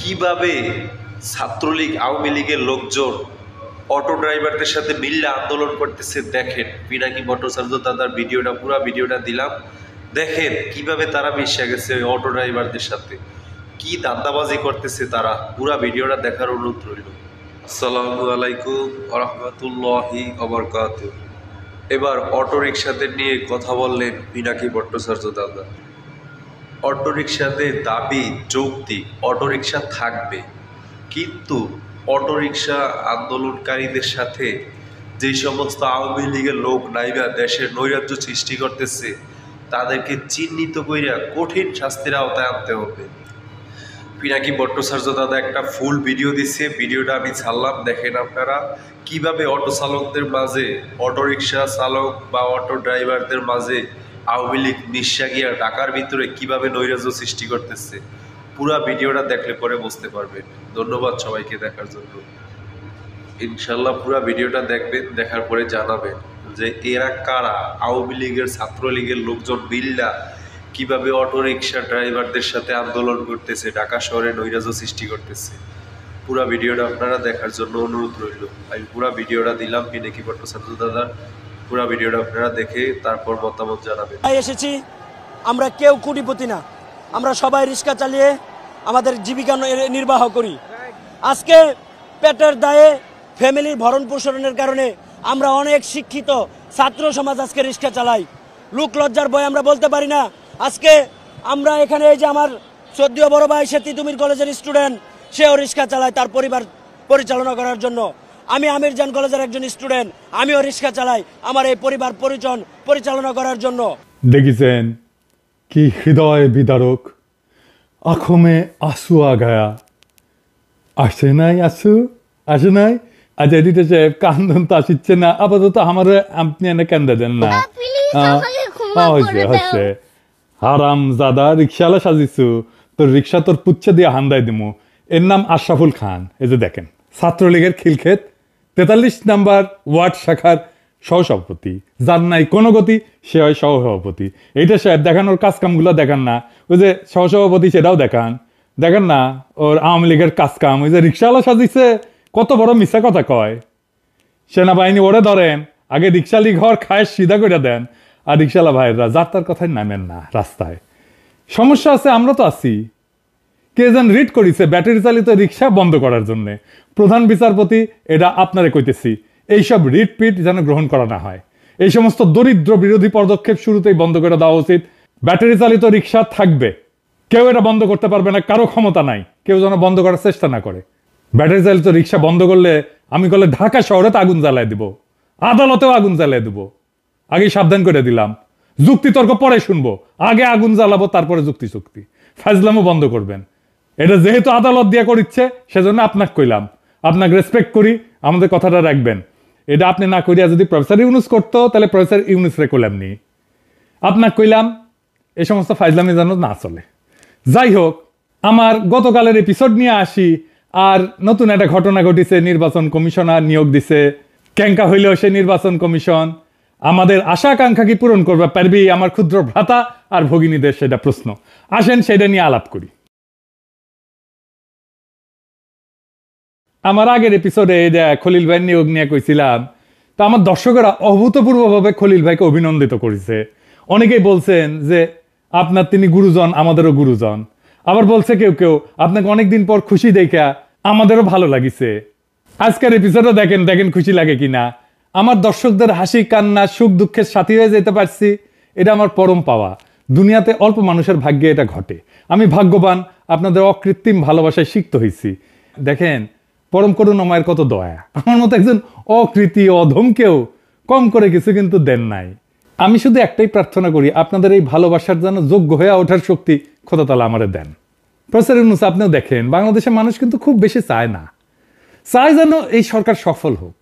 কিভাবে ছাত্রলীগ আওয়ামী লীগের লোকজন অটো ড্রাইভারদের সাথে মিল্লা আন্দোলন করতেছে দেখেন। পিনাকি ভট্টাচার্য দাদার ভিডিওটা পুরো ভিডিওটা দিলাম, দেখেন কিভাবে তারা মিশে গেছে অটো ড্রাইভারদের সাথে, কি দান্দাবাজি করতেছে তারা। পুরো ভিডিওটা দেখার অনুরোধ রইল। আসসালামু আলাইকুম ওয়া রাহমাতুল্লাহি ওয়া বারাকাতুহু। এবার অটো রিকশাদের নিয়ে কথা বললেন পিনাকি ভট্টাচার্য দাদা। অটোরিকশাদের দাবি যৌক্তিক, অটোরিকশা থাকবে, কিন্তু অটোরিকশা আন্দোলনকারীদের সাথে যে সমস্ত আওয়ামী লীগের লোক নাইবা দেশের নৈরাজ্য সৃষ্টি করতেছে তাদেরকে চিহ্নিত কইরা কঠিন শাস্তির আওতায় আনতে হবে। পিনাকি ভট্টাচার্য দাদা একটা ফুল ভিডিও দিচ্ছে, ভিডিওটা আমি ছাড়লাম, দেখেন আপনারা কিভাবে অটো চালকদের মাঝে, অটোরিকশা চালক বা অটো ড্রাইভারদের মাঝে আওয়ামী লীগ নিঃশ্বা গিয়া ঢাকার ভিতরে কিভাবে নৈরাজ্য সৃষ্টি করতেছে। পুরা ভিডিওটা দেখলে পরে বুঝতে পারবেন। ধন্যবাদ সবাইকে দেখার জন্য। ইনশাল্লাহ পুরা ভিডিওটা দেখবেন, দেখার পরে জানাবেন যে এরা কারা, আওয়ামী লীগের ছাত্রলীগের লোকজন মিল্লা কিভাবে অটোরিকশা ড্রাইভারদের সাথে আন্দোলন করতেছে, ঢাকা শহরে নৈরাজ্য সৃষ্টি করতেছে। পুরা ভিডিওটা আপনারা দেখার জন্য অনুরোধ রইল। আমি পুরা ভিডিওটা দিলাম পিনাকি ভট্টাচার্য দাদার, পুরা ভিডিওটা আপনারা দেখে তারপর মতামত জানাবেন। এসেছি, আমরা কেউ কোটিপতি না, আমরা সবাই রিক্সা চালিয়ে আমাদের জীবিকা নির্বাহ করি। আজকে পেটের দায়ে ফ্যামিলির ভরণ পোষণের কারণে আমরা অনেক শিক্ষিত ছাত্র সমাজ আজকে রিক্সা চালাই। লোক লজ্জার ভয় আমরা বলতে পারি না। আজকে আমরা এখানে এই যে আমার শ্রদ্ধেয় বড় ভাই, সে তিতুমির কলেজের স্টুডেন্ট, সেও রিক্সা চালায় তার পরিবার পরিচালনা করার জন্য। আমি আমিরজান কলেজের একজন স্টুডেন্ট, আমিও রিক্সা চালাই আমার এই পরিবার পরিচালনা করার জন্য। দেখেছেন কি হৃদয় বিদারক, আখমে আসু আগায়া। আসে নাই আসু, আসে নাই। আজ এডিটর সাহেব কান্দন তো আসিচ্ছে না, আপাতত আমার আপনি এনে কেন্দে দেন না। হচ্ছে হারাম জাদা রিক্সাওয়ালা সাজিছু, তোর রিক্সা তোর পুচ্ছে দিয়ে হান্দাই দিমু। এর নাম আশরাফুল খান। এই যে দেখেন, ছাত্রলীগের খিলক্ষেত 43 নাম্বার ওয়ার্ড শাখার সহসভাপতি, যার নাই কোনো গতি সে হয় সহসভাপতি। এইটা সাহেব দেখানোর কাজকামগুলো দেখান না, ওই যে সহসভাপতি সেটাও দেখান না। ওর আওয়ামী লীগের কাজকাম, ওই যে রিক্সাওয়ালা সাজিছে, কত বড় মিথ্যা কথা কয়। সেনাবাহিনী ওরে ধরেন, আগে রিক্সালি ঘর খায় সিধা করে দেন, আর রিক্সাওয়ালা ভাইয়েরা যার তার কথায় নামেন না রাস্তায়। সমস্যা আছে, আমরা তো আছি। কে যেন রিট করিছে ব্যাটারি চালিত রিক্সা বন্ধ করার জন্য। প্রধান বিচারপতি, এটা আপনারে কইতেছি, এইসব রিট পিট যেন গ্রহণ করা না হয়। এই সমস্ত দরিদ্র বিরোধী পদক্ষেপ শুরুতেই বন্ধ করে দেওয়া উচিত। ব্যাটারি চালিত রিক্সা থাকবে, কেউ এটা বন্ধ করতে পারবে না, কারো ক্ষমতা নাই, কেউ যেন বন্ধ করার চেষ্টা না করে। ব্যাটারি চালিত রিক্সা বন্ধ করলে আমি করলে ঢাকা শহরে তো আগুন জ্বালায় দিব, আদালতেও আগুন জ্বালিয়ে দিব। আগেই সাবধান করে দিলাম, যুক্তি তর্ক পরে শুনবো, আগে আগুন জ্বালাবো তারপরে যুক্তি চুক্তি। ফাজলামও বন্ধ করবেন। এটা যেহেতু আদালত দিয়া করিচ্ছে সেজন্য আপনাকে কইলাম, আপনাকে রেসপেক্ট করি, আমাদের কথাটা রাখবেন। এটা আপনি না করিয়া যদি প্রফেসর ইউনুস করতো তাহলে প্রফেসর ইউনুস রে কইলাম নি, আপনাকে কইলাম এই সমস্ত ফাজলামি যেন না চলে। যাই হোক, আমার গতকালের এপিসোড নিয়ে আসি। আর নতুন একটা ঘটনা ঘটিছে, নির্বাচন কমিশনার নিয়োগ দিছে। ক্যাঙ্কা হইলেও সে নির্বাচন কমিশন আমাদের আশা আকাঙ্ক্ষা কি পূরণ করবে পারবি আমার ক্ষুদ্র ভ্রাতা আর ভগিনীদের, সেটা প্রশ্ন। আসেন সেটা নিয়ে আলাপ করি। আমার আগের এপিসোডে খলিল ভাই নিয়োগ নিয়ে কইছিলাম, তা আমার দর্শকেরা অভূতপূর্বভাবে খলিল ভাইকে অভিনন্দিত করেছে। অনেকেই বলছেন যে আপনার তিনি গুরুজন, আমাদেরও গুরুজন। আবার বলছে কেউ কেউ আপনাকে অনেকদিন পর খুশি দেখা আমাদেরও ভালো লাগিছে। আজকের এপিসোডে দেখেন দেখেন খুশি লাগে কিনা। আমার দর্শকদের হাসি কান্না সুখ দুঃখের সাথী হয়ে যেতে পারছি, এটা আমার পরম পাওয়া। দুনিয়াতে অল্প মানুষের ভাগ্যে এটা ঘটে। আমি ভাগ্যবান, আপনাদের অকৃত্রিম ভালোবাসায় সিক্ত হয়েছি। দেখেন পরম করুণাময়ের কত দয়া। আমার মতো একজন অকৃতি অধমকেও কম করে কিছু কিন্তু দেন নাই। আমি শুধু একটাই প্রার্থনা করি, আপনাদের এই ভালোবাসার যেন যোগ্য হয়ে ওঠার শক্তি খোদা তাআলা আমারে দেন। প্রফেসর ইউনূস, আপনিও দেখেন বাংলাদেশের মানুষ কিন্তু খুব বেশি চায় না, চায় যেন এই সরকার সফল হোক,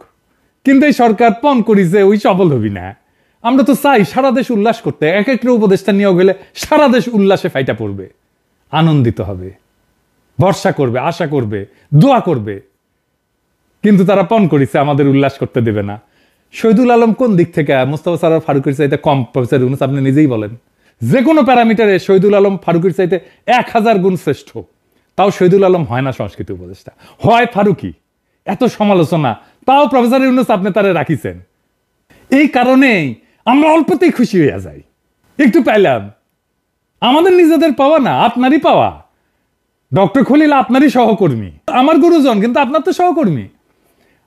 কিন্তু এই সরকার পণ করিছে ওই সফল হবি না। আমরা তো চাই সারা দেশ উল্লাস করতে, এক একটা উপদেষ্টা নিয়োগ হলে সারা দেশ উল্লাসে ফাইটা পড়বে, আনন্দিত হবে, ভরসা করবে, আশা করবে, দোয়া করবে। কিন্তু তারা পণ করিছে আমাদের উল্লাস করতে দেবে না। শহীদুল আলম কোন দিক থেকে মোস্তফা সরোয়ার ফারুকের চাইতে কম? প্রফেসর ইউনূস, আপনি নিজেই বলেন। যে কোনো প্যারামিটারে শহীদুল আলম ফারুকের চাইতে 1000 গুণ শ্রেষ্ঠ। তাও শহীদুল আলম হয় না সংস্কৃতি উপদেষ্টা, হয় ফারুকি। এত সমালোচনা, তাও প্রফেসর ইউনূস আপনি তারে রাখিছেন। এই কারণেই আমরা অল্পতেই খুশি হয়ে যাই। একটু পাইলাম, আমাদের নিজেদের পাওয়া না, আপনারই পাওয়া। ডক্টর খলিল আপনারই সহকর্মী, আমার গুরুজন, কিন্তু আপনার তো সহকর্মী।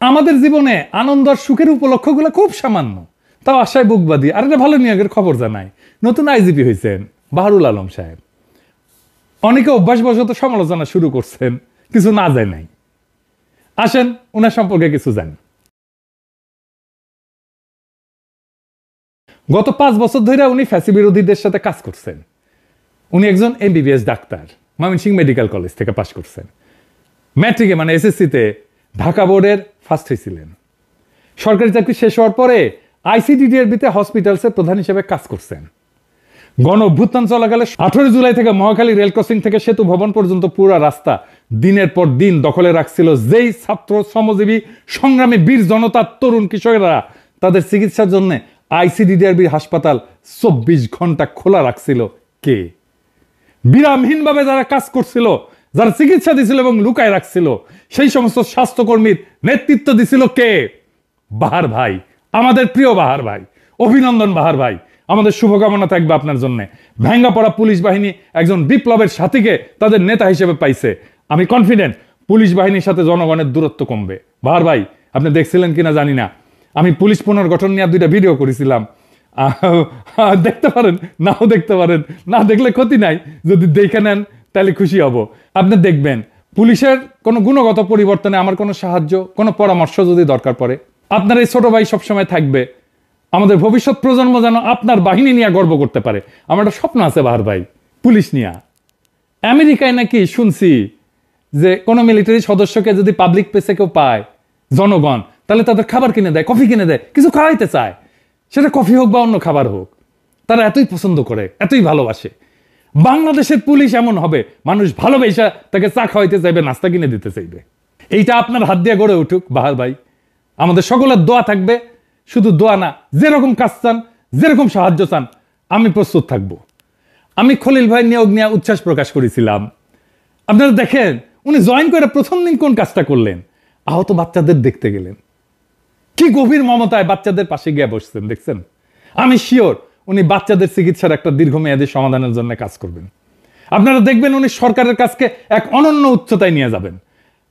আমাদের জীবনে আনন্দ আর সুখের উপলক্ষগুলো খুব সামান্য, তাও আশায় বুকবাদী। আর একটা ভালো নিয়োগের খবর জানাই, নতুন আইজিপি হয়েছেন বাহারুল আলম সাহেব। অনেকে অভ্যাসবশত সমালোচনা শুরু করছেন, কিছু না যায় নাই। আসেন ওনার সম্পর্কে কিছু জানি। গত 5 বছর ধরে উনি ফ্যাসি বিরোধীদের সাথে কাজ করছেন। উনি একজন MBBS doctor, Mymensingh medical college থেকে পাশ করছেন। ম্যাট্রিকে মানে এসএসসিতে ঢাকা বোর্ডের ফার্স্ট হয়েছিলেন। সরকারি চাকরি শেষ হওয়ার পরে আইসিডিডিআরবিতে হসপিটালসের প্রধান হিসেবে কাজ করছেন। গণ অভ্যুত্থান চলাকালে 18 জুলাই থেকে মহাখালী রেল ক্রসিং থেকে সেতু ভবন পর্যন্ত পুরো রাস্তা দিনের পর দিন দখলে রাখছিল যেই ছাত্র, শ্রমজীবী, সংগ্রামী বীর জনতার তরুণ কিশোরেরা তাদের চিকিৎসার জন্য আইসিডিডিআরবির হাসপাতাল 24 ঘন্টা খোলা রাখছিল কে? বিরামহীনভাবে যারা কাজ করছিল, যারা চিকিৎসা দিছিল এবং লুকায় রাখছিল, সেই সমস্ত স্বাস্থ্যকর্মীর নেতৃত্ব দিছিল কে? বাহার ভাই, আমাদের প্রিয় বাহার ভাই। অভিনন্দন বাহার ভাই, আমাদের শুভকামনা থাকবে আপনার জন্য। ভেঙ্গা পড়া পুলিশ বাহিনী একজন বিপ্লবের সাথীকে তাদের নেতা হিসেবে পাইছে। আমি কনফিডেন্ট পুলিশ বাহিনীর সাথে জনগণের দূরত্ব কমবে। বাহার ভাই, আপনি দেখছিলেন কিনা জানি না, আমি পুলিশ পুনর্গঠন নিয়ে 2টা ভিডিও করেছিলাম। দেখতে পারেন, নাও দেখতে পারেন, না দেখলে ক্ষতি নাই। যদি দেখে নেন তাহলে খুশি হব। আপনি দেখবেন পুলিশের কোনো গুণগত পরিবর্তনে আমার কোনো সাহায্য, কোনো পরামর্শ যদি দরকার পড়ে, আপনার এই ছোট ভাই সবসময় থাকবে। আমাদের ভবিষ্যৎ প্রজন্ম যেন আপনার বাহিনী নিয়ে গর্ব করতে পারে। আমার একটা স্বপ্ন আছে বাহার ভাই, পুলিশ নিয়ে। আমেরিকায় নাকি শুনছি যে কোনো মিলিটারি সদস্যকে যদি পাবলিক প্লেসে কেউ পায় জনগণ, তাহলে তাদের খাবার কিনে দেয়, কফি কিনে দেয়, কিছু খাওয়াইতে চায়। সেটা কফি হোক বা অন্য খাবার হোক, তারা এতই পছন্দ করে, এতই ভালোবাসে। বাংলাদেশের পুলিশ এমন হবে, মানুষ ভালোবেসে তাকে চা খাওয়াইতে চাইবে, নাস্তা কিনে দিতে চাইবে। এইটা আপনার হাত দিয়ে গড়ে উঠুক বাহার ভাই। আমাদের সকলের দোয়া থাকবে। শুধু দোয়া না, যেরকম কাজ চান, যেরকম সাহায্য চান, আমি প্রস্তুত থাকব। আমি খলিল ভাই নিয়োগ নিয়ে উচ্ছ্বাস প্রকাশ করেছিলাম। আপনারা দেখেন উনি জয়েন করে প্রথম দিন কোন কাজটা করলেন, আহত বাচ্চাদের দেখতে গেলেন। কি গভীর মমতায় বাচ্চাদের পাশে গিয়ে বসছেন, দেখছেন? আমি শিওর উনি বাচ্চাদের চিকিৎসার একটা দীর্ঘমেয়াদী সমাধানের জন্য কাজ করবেন। আপনারা দেখবেন উনি সরকারের কাজকে এক অনন্য উচ্চতায় নিয়ে যাবেন।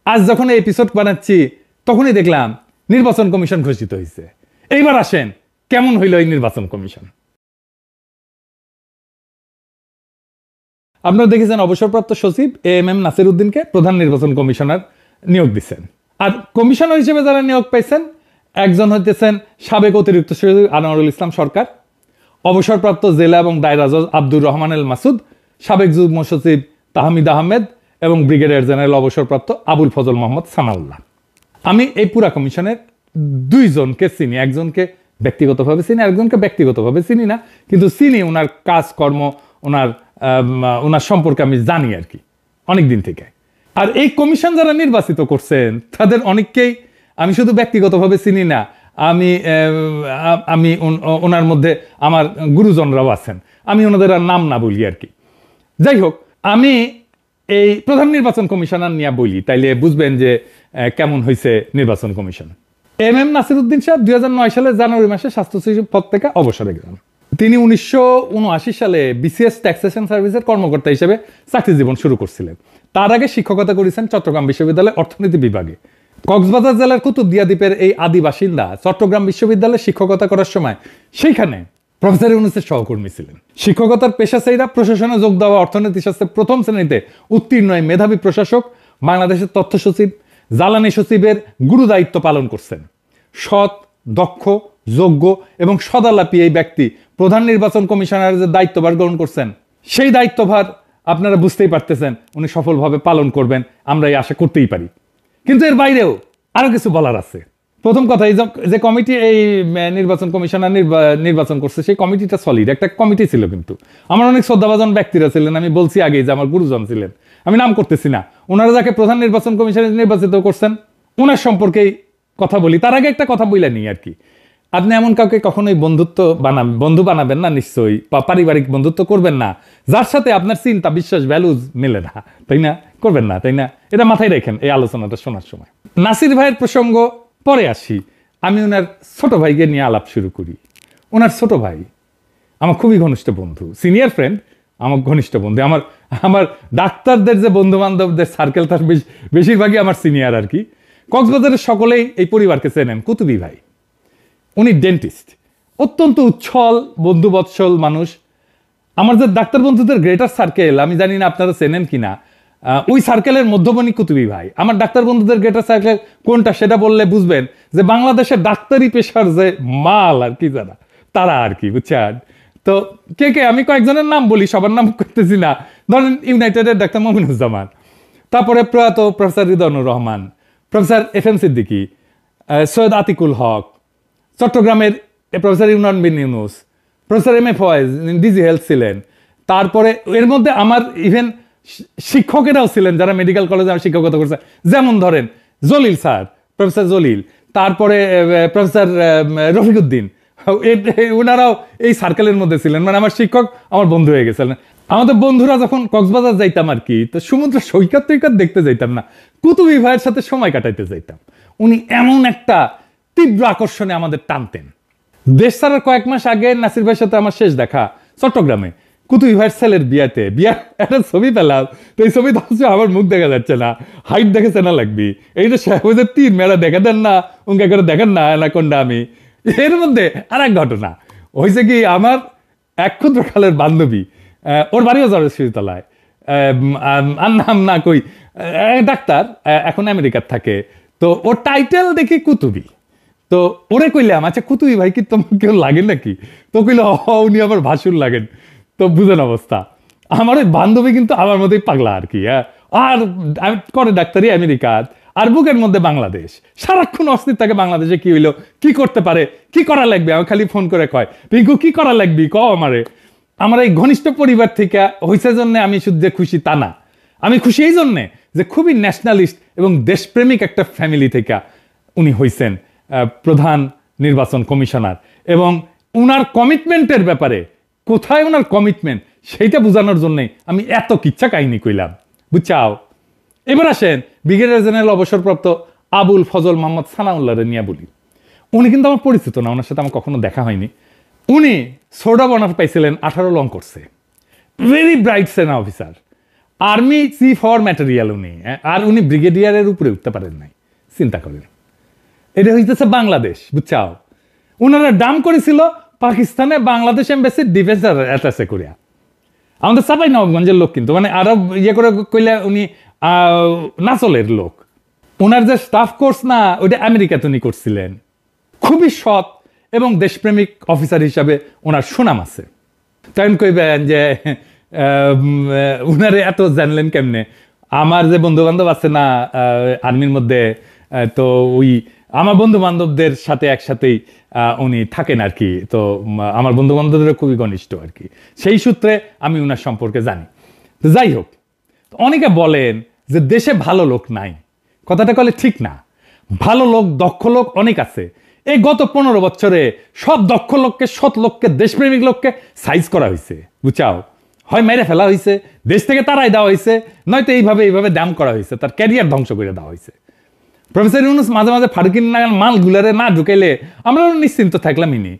আজ যখন এই এপিসোড বানাচ্ছি তখনই দেখলাম নির্বাচন কমিশন ঘোষিত হয়েছে। এইবার আসেন, কেমন হইল এই নির্বাচন কমিশন? আপনারা দেখেছেন অবসরপ্রাপ্ত সচিব AMM নাসির উদ্দিনকে প্রধান নির্বাচন কমিশনার নিয়োগ দিচ্ছেন। আর কমিশনার হিসেবে যারা নিয়োগ পাইছেন, একজন হইতেছেন সাবেক অতিরিক্ত সচিব আনোয়ারুল ইসলাম সরকার, অবসরপ্রাপ্ত জেলা এবং দায়রা জজ আব্দুর রহমান এল মাসুদ, সাবেক যুগ্ম সচিব তাহমিদ আহমেদ এবং ব্রিগেডিয়ার জেনারেল অবসরপ্রাপ্ত আবুল ফজল মোহাম্মদ সানাউল্লাহ। আমি এই পুরা কমিশনের 2 জনকে চিনি, একজনকে ব্যক্তিগতভাবে চিনি, একজনকে ব্যক্তিগতভাবে চিনি না, কিন্তু চিনি ওনার কাজকর্ম, ওনার সম্পর্কে আমি জানি আর কি অনেক দিন থেকে। আর এই কমিশন যারা নির্বাচিত করছেন তাদের অনেককেই আমি শুধু ব্যক্তিগতভাবে চিনি না, আমি ওনার মধ্যে আমার গুরুজনরাও আছেন, আমি ওনাদের আর নাম না বলি আর কি। যাই হোক, আমি এই প্রধান নির্বাচন কমিশনার নিয়ে বলি, তাইলে বুঝবেন যে কেমন হয়েছে নির্বাচন কমিশন। AMM নাসির উদ্দিন সাহেব 2009 সালে জানুয়ারি মাসে স্বাস্থ্য সচিব পদ থেকে অবসরে গেলেন। তিনি 1979 সালে BCS ট্যাক্সেশন সার্ভিসের কর্মকর্তা হিসেবে চাকরি জীবন শুরু করছিলেন। তার আগে শিক্ষকতা করেছেন চট্টগ্রাম বিশ্ববিদ্যালয়ের অর্থনীতি বিভাগে। কক্সবাজার জেলার কুতুবদিয়া দ্বীপের এই আদি বাসিন্দা চট্টগ্রাম বিশ্ববিদ্যালয়ে শিক্ষকতা করার সময় সেইখানে প্রফেসর ইউনূসের সহকর্মী ছিলেন। শিক্ষকতার পেশাচারীরা প্রশাসনে যোগ দেওয়া অর্থনীতি শাস্ত্রে প্রথম শ্রেণীতে উত্তীর্ণ এই মেধাবী প্রশাসক বাংলাদেশের তথ্য সচিব, জ্বালানি সচিবের গুরু দায়িত্ব পালন করছেন। সৎ, দক্ষ, যোগ্য এবং সদালাপী এই ব্যক্তি প্রধান নির্বাচন কমিশনারের যে দায়িত্বভার গ্রহণ করছেন, সেই দায়িত্বভার আপনারা বুঝতেই পারতেছেন উনি সফলভাবে পালন করবেন, আমরা এই আশা করতেই পারি। কিন্তু এর বাইরেও আরো কিছু বলার আছে। প্রথম কথা, এই যে কমিটি এই নির্বাচন কমিশনার নির্বাচন করছে, সেই কমিটিটা সলিড একটা কমিটি ছিল। কিন্তু আমার অনেক শ্রদ্ধাভাজন ব্যক্তিরা ছিলেন, আমি বলছি আগেই যে আমার গুরুজন ছিলেন, আমি নাম করতেছি না। ওনারা যাকে প্রধান নির্বাচন কমিশনার নির্বাচিত করছেন ওনার সম্পর্কেই কথা বলি। তার আগে একটা কথা বইলা নিই আর কি, আপনি এমন কাউকে কখনোই বন্ধু বানাবেন না নিশ্চয়ই, বা পারিবারিক বন্ধুত্ব করবেন না যার সাথে আপনার চিন্তা, বিশ্বাস, ভ্যালুজ মেলে না, তাই না? করবেন না, তাই না? এটা মাথায় রাখেন এই আলোচনাটা শোনার সময়। নাসির ভাইয়ের প্রসঙ্গ পরে আসি, আমি ওনার ছোট ভাইকে নিয়ে আলাপ শুরু করি। ওনার ছোট ভাই আমার খুবই ঘনিষ্ঠ বন্ধু, সিনিয়র ফ্রেন্ড, আমার ঘনিষ্ঠ বন্ধু। আমার ডাক্তারদের যে বন্ধু বান্ধবদের সার্কেল তার বেশিরভাগই আমার সিনিয়র আর কি। কক্সবাজারের সকলেই এই পরিবারকে চেনেন। কুতুবী ভাই, উনি ডেন্টিস্ট, অত্যন্ত উচ্ছল বন্ধুবৎসল মানুষ। আমার যে ডাক্তার বন্ধুদের গ্রেটার সার্কেল, আমি জানি না আপনারা চেনেন কিনা, ওই সার্কেলের মধ্যমণি কুতুবী ভাই। আমার ডাক্তার বন্ধুদের গ্রেটার সার্কেল কোনটা সেটা বললে বুঝবেন যে বাংলাদেশের ডাক্তারি পেশার যে মাল আর কি যারা, তারা আর কি, বুঝছেন? তো কে কে আমি কয়েকজনের নাম বলি, সবার নাম করতেছি না। ধরেন ইউনাইটেডের ডাক্তার মমিনুজ্জামান, তারপরে প্রয়াত professor Ridwanur Rahman, professor FM Siddiqui, Syed Atiqul Haque, চট্টগ্রামের professor Yunan bin Yunus, professor MA Foyez DG health ছিলেন। তারপরে এর মধ্যে আমার ইভেন শিক্ষকেরাও ছিলেন যারা মেডিকেল কলেজে আমার শিক্ষকতা করছে, যেমন ধরেন জলিল স্যার, প্রফেসর জলিল, তারপরে প্রফেসর রফিকুদ্দিন, ওনারাও এই সার্কেলের মধ্যে ছিলেন। মানে আমার শিক্ষক আমার বন্ধু হয়ে গেছিলেন। আমাদের বন্ধুরা যখন কক্সবাজার যাইতাম আর কি, তো সমুদ্র সৈকত টৈকত দেখতে যাইতাম না, কুতুবী ভাইয়ের সাথে সময় কাটাইতে যাইতাম। উনি এমন একটা তীব্র আকর্ষণে আমাদের টানতেন। দেশ ছাড়ার কয়েক মাস আগে নাসির ভাইয়ের সাথে আমার শেষ দেখা চট্টগ্রামে, কুতুবী ভাইয়ের ছেলের বিয়াতে। বিয়ার একটা ছবি পেলাম, তো এই ছবি হচ্ছে আমার মুখ দেখা যাচ্ছে না, হাইট দেখে চেনা লাগবি। এই যে শাহবাজের 3 মেলা দেখা দেন না, উনকে করে দেখেন না কোনটা আমি। এর মধ্যে আর এক ঘটনা হয়েছে কি, আমার এক ক্ষুদ্রকালের বান্ধবী, ওর বাড়িও জড়শীতলায়, আর নাম না কই, ডাক্তার, এখন আমেরিকার থাকে। তো ওর টাইটেল দেখি কুতুবী। তো ওরে কইলাম, আচ্ছা কুতুবী ভাই কি তোমার কেউ লাগে নাকি? তো কইল উনি আমার ভাসুর লাগেন। তো বুঝেন অবস্থা। আমার ওই বান্ধবী কিন্তু আমার মতোই পাগলা আর কি, আর করে ডাক্তারি আমেরিকার, আর বুকের মধ্যে বাংলাদেশ। সারাক্ষণ অস্থির থাকে বাংলাদেশে কি হইলো, কি করতে পারে, কি করা লাগবে। আমার খালি ফোন করে কয়, পিঙ্কু কি করা লাগবি ক আমারে। আমার এই ঘনিষ্ঠ পরিবার থেকে হইছে জন্য আমি শুধু যে খুশি তা না, আমি খুশি এই জন্যে যে খুবই ন্যাশনালিস্ট এবং দেশপ্রেমিক একটা ফ্যামিলি থেকে উনি হইছেন প্রধান নির্বাচন কমিশনার। এবং উনার কমিটমেন্টের ব্যাপারে, কোথায় ওনার কমিটমেন্ট সেইটা বোঝানোর জন্যই আমি এত কিচ্ছা কাহিনী কইলাম, বুঝছাও। এবার আসেন ব্রিগেডিয়ার জেনারেল অবসরপ্রাপ্ত আবুল ফজল মোহাম্মদ সানাউল্লাহরে নিয়ে বলি। উনি কিন্তু আমার পরিচিত না, ওনার সাথে আমার কখনো দেখা হয়নি। উনি সোডা অনার পাইছিলেন, 18 লং করছে, ভেরি ব্রাইট সেনা অফিসার, আর্মি চিফ হওয়ার ম্যাটেরিয়াল উনি। আর উনি ব্রিগেডিয়ারের উপরে উঠতে পারেন নাই, চিন্তা করেন। এটা হইতেছে বাংলাদেশ, বুঝছাও। ওনারা ডাম করেছিল পাকিস্তানে বাংলাদেশ এম্বাসির ডিফেন্স অ্যাটাচে করিয়া। আমাদের চাপাই নবাবগঞ্জের লোক, কিন্তু মানে আরো ইয়ে করে কইলে উনি নাচলের লোক। ওনার যে স্টাফ কোর্স না, ওইটা আমেরিকাতে উনি করছিলেন। খুবই সৎ এবং দেশপ্রেমিক অফিসার হিসাবে ওনার সুনাম আছে। তখন কইবেন যে উনারে এত জানলেন কেমনে? আমার যে বন্ধু বান্ধব আছে না আর্মির মধ্যে, তো ওই আমার বন্ধু বান্ধবদের সাথে একসাথেই উনি থাকেন আর কি। তো আমার বন্ধু বান্ধবদের খুবই ঘনিষ্ঠ আর কি, সেই সূত্রে আমি উনার সম্পর্কে জানি। তো যাই হোক, অনেকে বলেন যে দেশে ভালো লোক নাই, কথাটা কলে ঠিক না। ভালো লোক, দক্ষ লোক অনেক আছে। এই গত 15 বছরে সব দক্ষ লোককে, সৎ লোককে, দেশপ্রেমিক লোককে সাইজ করা হয়েছে, বুঝাও। হয় মেরে ফেলা হয়েছে, দেশ থেকে তারাই দেওয়া হয়েছে, নয়তো এইভাবে দাম করা হয়েছে, তার ক্যারিয়ার ধ্বংস করে দেওয়া হয়েছে। প্রফেসর ইউনুস মাঝে মাঝে ফারুকিন নাগাল মালগুলারে না ঢুকাইলে আমরা নিশ্চিন্ত থাকলামই নি।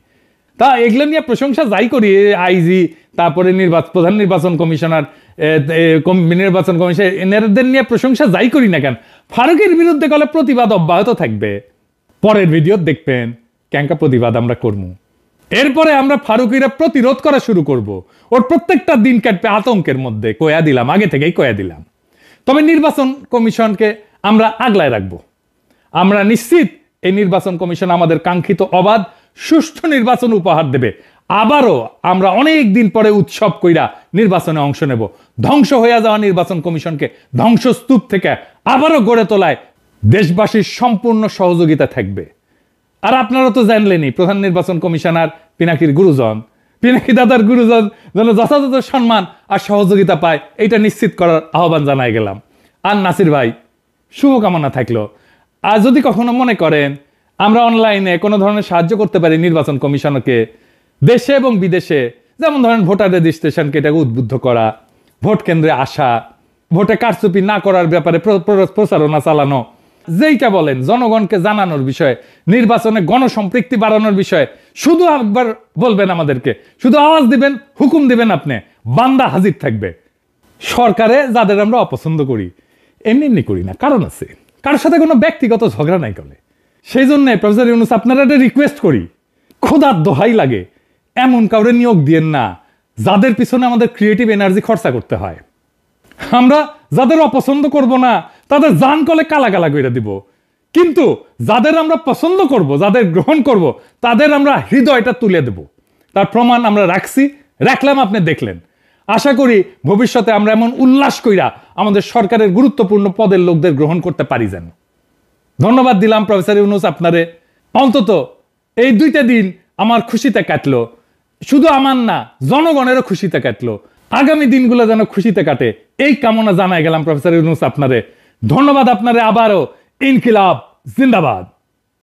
তা এগুলো নিয়ে প্রশংসা যাই করি, আইজি, তারপরে প্রধান নির্বাচন কমিশনার, নির্বাচন কমিশন, এনাদের নিয়ে প্রশংসা যাই করি না কেন, ফারুকের বিরুদ্ধে গেলে প্রতিবাদ অব্যাহত থাকবে। পরের ভিডিও দেখবেন ক্যাঙ্কা প্রতিবাদ আমরা করবো। এরপরে আমরা ফারুকিরা প্রতিরোধ করা শুরু করব। ওর প্রত্যেকটা দিন কাটবে আতঙ্কের মধ্যে, কয়া দিলাম, আগে থেকেই কয়া দিলাম। তবে নির্বাচন কমিশনকে আমরা আগলায় রাখবো। আমরা নিশ্চিত এই নির্বাচন কমিশন আমাদের কাঙ্ক্ষিত অবাধ সুষ্ঠু নির্বাচন উপহার দেবে। আবারও আমরা অনেক দিন পরে উৎসব কইরা নির্বাচনে অংশ নেব। ধ্বংস হয়ে যাওয়া নির্বাচন কমিশনকে ধ্বংসস্তূপ থেকে আবারও গড়ে তোলায় দেশবাসীর সম্পূর্ণ সহযোগিতা থাকবে। আর আপনারা তো জানলেনই, প্রধান নির্বাচন কমিশনার পিনাকির গুরুজন, পিনাকি দাদার গুরুজন যেন যথাযথ সম্মান আর সহযোগিতা পায়, এটা নিশ্চিত করার আহ্বান জানাই গেলাম। আর নাসির ভাই, শুভকামনা থাকলো। আর যদি কখনো মনে করেন আমরা অনলাইনে কোনো ধরনের সাহায্য করতে পারি নির্বাচন কমিশনকে, দেশে এবং বিদেশে, যেমন ধরেন ভোটার রেজিস্ট্রেশনকে এটাকে উদ্বুদ্ধ করা, ভোট কেন্দ্রে আসা, ভোটে কারচুপি না করার ব্যাপারে প্রচারণা চালানো, যেইটা বলেন জনগণকে জানানোর বিষয়ে, নির্বাচনে গণসম্পৃক্তি বাড়ানোর বিষয়ে শুধু একবার বলবেন আমাদেরকে, শুধু আওয়াজ দিবেন, হুকুম দিবেন, আপনি বান্দা হাজির থাকবে। সরকারে যাদের আমরা অপছন্দ করি এমনি এমনি করি না, কারণ আছে, কারোর সাথে কোনো ব্যক্তিগত ঝগড়া নাই করে। সেই জন্য প্রফেসর ইউনূস আপনারা একটা রিকোয়েস্ট করি, খোদার দোহাই লাগে এমন কাউরে নিয়োগ দিয়েন না যাদের পিছনে আমাদের ক্রিয়েটিভ এনার্জি খরচা করতে হয়। আমরা যাদের অপছন্দ করব না তাদের জান কলে কালা কালা করে দিব, কিন্তু যাদের আমরা পছন্দ করব, যাদের গ্রহণ করব, তাদের আমরা হৃদয়টা তুলে দেব। তার প্রমাণ আমরা রাখলাম, আপনি দেখলেন। আশা করি ভবিষ্যতে আমরা এমন উল্লাস কইরা আমাদের সরকারের গুরুত্বপূর্ণ পদের লোকদের গ্রহণ করতে পারি যেন। ধন্যবাদ দিলাম প্রফেসর ইউনূস আপনারে। অন্তত এই 2টা দিন আমার খুশিতে কাটলো, শুধু আমার না, জনগণেরও খুশিতে কাটলো। আগামী দিনগুলো যেন খুশিতে কাটে এই কামনা জানাই গেলাম প্রফেসর ইউনূস আপনারে। ধন্যবাদ আপনারে আবারও। ইনকিলাব জিন্দাবাদ।